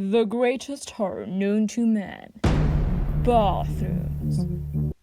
The greatest horror known to man. Bathrooms.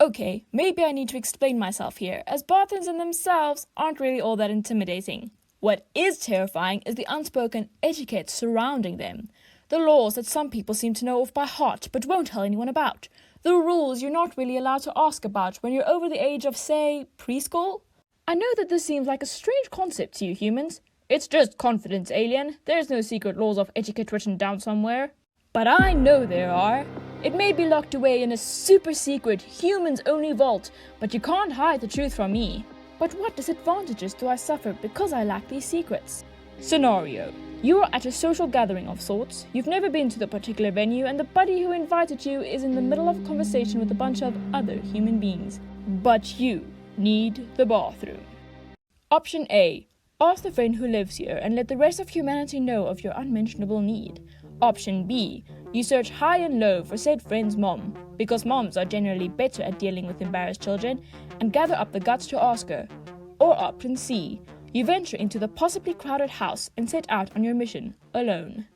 Okay, maybe I need to explain myself here, as bathrooms in themselves aren't really all that intimidating. What is terrifying is the unspoken etiquette surrounding them. The laws that some people seem to know off by heart but won't tell anyone about. The rules you're not really allowed to ask about when you're over the age of, say, preschool. I know that this seems like a strange concept to you humans. It's just confidence, alien. There's no secret laws of etiquette written down somewhere. But I know there are. It may be locked away in a super secret, humans-only vault, but you can't hide the truth from me. But what disadvantages do I suffer because I lack these secrets? Scenario. You are at a social gathering of sorts, you've never been to the particular venue, and the buddy who invited you is in the middle of a conversation with a bunch of other human beings. But you need the bathroom. Option A. Ask the friend who lives here and let the rest of humanity know of your unmentionable need. Option B. You search high and low for said friend's mom, because moms are generally better at dealing with embarrassed children, and gather up the guts to ask her. Or option C. You venture into the possibly crowded house and set out on your mission, alone.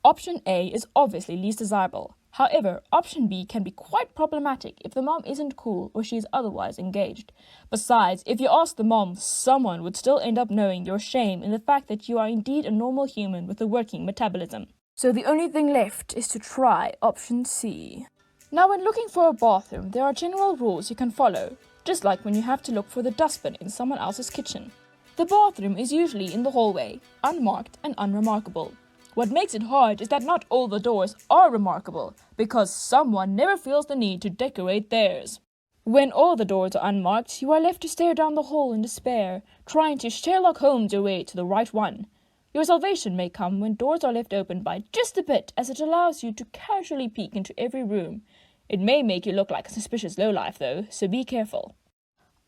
Option A is obviously least desirable. However, option B can be quite problematic if the mom isn't cool or she is otherwise engaged. Besides, if you ask the mom, someone would still end up knowing your shame in the fact that you are indeed a normal human with a working metabolism. So the only thing left is to try option C. Now, when looking for a bathroom, there are general rules you can follow, just like when you have to look for the dustbin in someone else's kitchen. The bathroom is usually in the hallway, unmarked and unremarkable. What makes it hard is that not all the doors are remarkable, because someone never feels the need to decorate theirs. When all the doors are unmarked, you are left to stare down the hall in despair, trying to Sherlock Holmes your way to the right one. Your salvation may come when doors are left open by just a bit, as it allows you to casually peek into every room. It may make you look like a suspicious lowlife though, so be careful.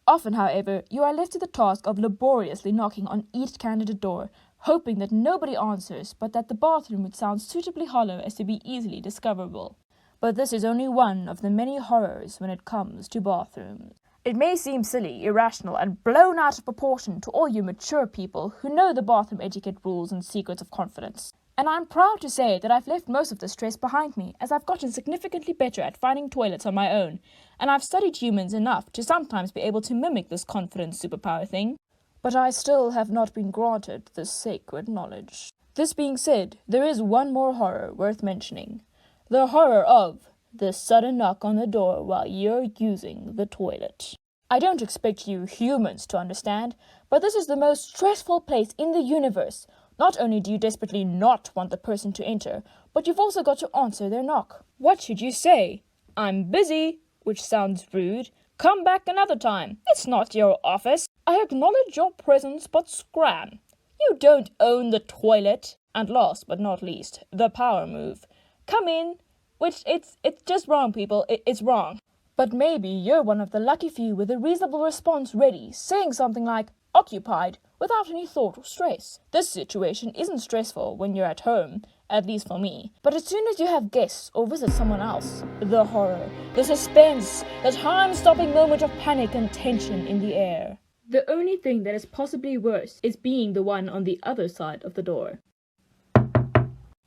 Often, however, you are left to the task of laboriously knocking on each candidate door, hoping that nobody answers, but that the bathroom would sound suitably hollow as to be easily discoverable. But this is only one of the many horrors when it comes to bathrooms. It may seem silly, irrational, and blown out of proportion to all you mature people who know the bathroom etiquette rules and secrets of confidence. And I'm proud to say that I've left most of the stress behind me, as I've gotten significantly better at finding toilets on my own, and I've studied humans enough to sometimes be able to mimic this confidence superpower thing. But I still have not been granted this sacred knowledge. This being said, there is one more horror worth mentioning. The horror of the sudden knock on the door while you're using the toilet. I don't expect you humans to understand, but this is the most stressful place in the universe. Not only do you desperately not want the person to enter, but you've also got to answer their knock. What should you say? I'm busy, which sounds rude. Come back another time. It's not your office. I acknowledge your presence, but scram. You don't own the toilet. And last but not least, the power move. Come in, which it's just wrong, people. It's wrong. But maybe you're one of the lucky few with a reasonable response ready, saying something like, occupied, without any thought or stress. This situation isn't stressful when you're at home, at least for me. But as soon as you have guests or visit someone else, the horror, the suspense, the time-stopping moment of panic and tension in the air. The only thing that is possibly worse is being the one on the other side of the door.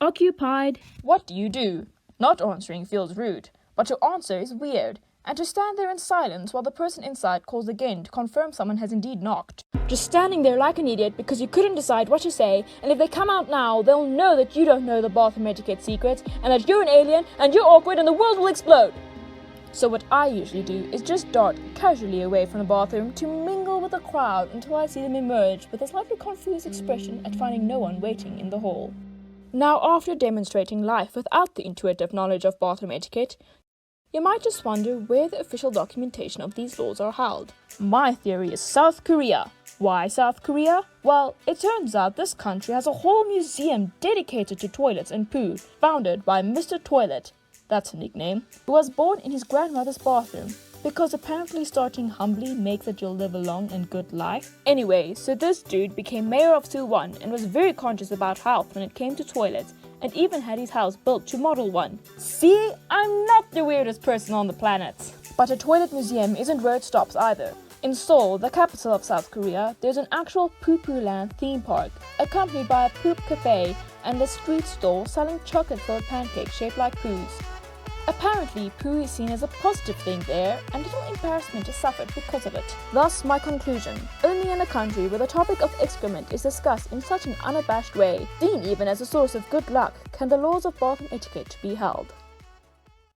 Occupied. What do? Not answering feels rude, but to answer is weird. And to stand there in silence while the person inside calls again to confirm someone has indeed knocked. Just standing there like an idiot because you couldn't decide what to say, and if they come out now, they'll know that you don't know the bathroom etiquette secrets, and that you're an alien, and you're awkward, and the world will explode. So what I usually do is just dart casually away from the bathroom to mingle with the crowd until I see them emerge with a slightly confused expression at finding no one waiting in the hall. Now, after demonstrating life without the intuitive knowledge of bathroom etiquette, you might just wonder where the official documentation of these laws are held. My theory is South Korea. Why South Korea? Well, it turns out this country has a whole museum dedicated to toilets and poo, founded by Mr. Toilet, that's a nickname, who was born in his grandmother's bathroom, because apparently starting humbly makes that you'll live a long and good life. Anyway, so this dude became mayor of Suwon and was very conscious about health when it came to toilets, and even had his house built to model one. See, I'm not the weirdest person on the planet. But a toilet museum isn't where it stops either. In Seoul, the capital of South Korea, there's an actual poo-poo land theme park, accompanied by a poop cafe and a street stall selling chocolate-filled pancakes shaped like poos. Apparently, poo is seen as a positive thing there, and little embarrassment is suffered because of it. Thus, my conclusion: only in a country where the topic of excrement is discussed in such an unabashed way, seen even as a source of good luck, can the laws of bathroom etiquette be held.